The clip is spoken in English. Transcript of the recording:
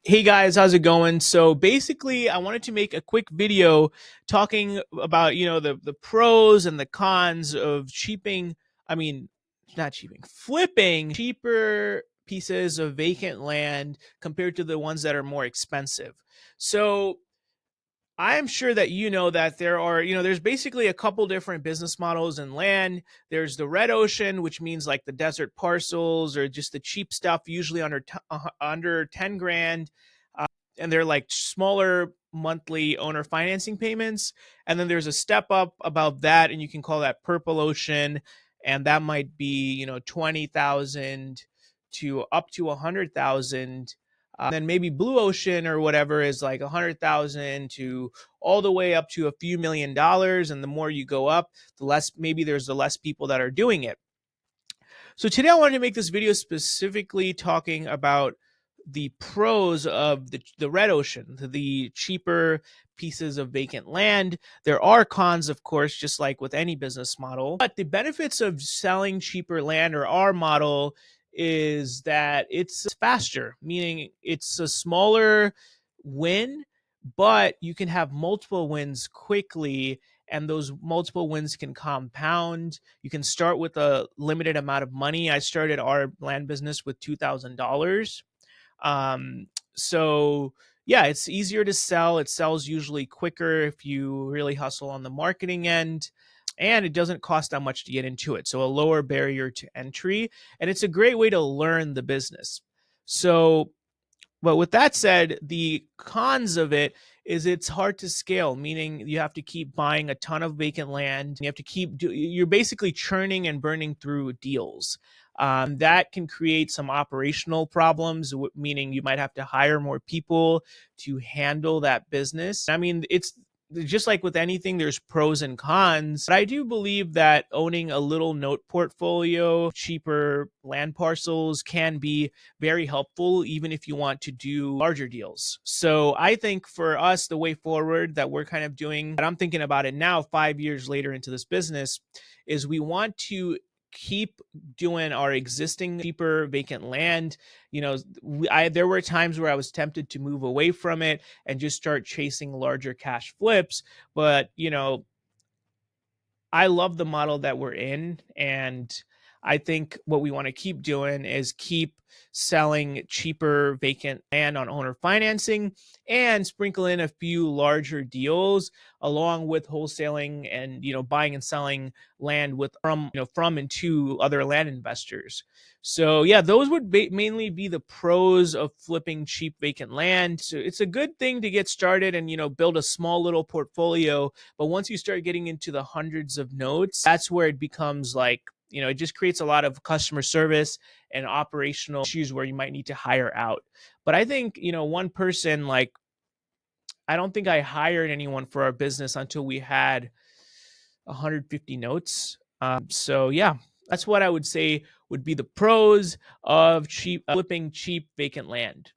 Hey guys, how's it going? So basically, I wanted to make a quick video talking about, the pros and the cons of I mean, not cheaping, flipping cheaper pieces of vacant land compared to the ones that are more expensive. So I am sure that you know that there's basically a couple different business models in land. There's the red ocean, which means like the desert parcels or just the cheap stuff, usually under 10 grand. And they're like smaller monthly owner financing payments. And then there's a step up above that, and you can call that purple ocean. And that might be, 20,000 to up to 100,000. Then maybe blue ocean or whatever is like 100,000 to all the way up to a few $1 million. And the more you go up, the less, maybe there's the less people that are doing it. So today I wanted to make this video specifically talking about the pros of the red ocean, the cheaper pieces of vacant land. There are cons, of course, just like with any business model. But the benefits of selling cheaper land or our model is that it's faster, meaning it's a smaller win, but you can have multiple wins quickly, and those multiple wins can compound. You can start with a limited amount of money. I started our land business with $2,000. So yeah, it's easier to sell. It sells usually quicker if you really hustle on the marketing end. And it doesn't cost that much to get into it. So a lower barrier to entry. And it's a great way to learn the business. So but with that said, the cons of it is it's hard to scale, meaning you have to keep buying a ton of vacant land. You have to you're basically churning and burning through deals. That can create some operational problems, meaning you might have to hire more people to handle that business. I mean, it's just like with anything, there's pros and cons. But I do believe that owning a little note portfolio, cheaper land parcels can be very helpful, even if you want to do larger deals. So I think for us, the way forward that we're kind of doing, and I'm thinking about it now, 5 years later into this business, is we want to keep doing our existing cheaper vacant land. There were times where I was tempted to move away from it and just start chasing larger cash flips, but I love the model that we're in. And I think what we want to keep doing is keep selling cheaper vacant land on owner financing and sprinkle in a few larger deals along with wholesaling and buying and selling land with from and to other land investors. So yeah, those would mainly be the pros of flipping cheap vacant land. So it's a good thing to get started and build a small little portfolio, but once you start getting into the hundreds of notes, that's where it becomes like, it just creates a lot of customer service and operational issues where you might need to hire out. But I think, one person, like, I don't think I hired anyone for our business until we had 150 notes. So yeah, that's what I would say would be the pros of flipping cheap vacant land.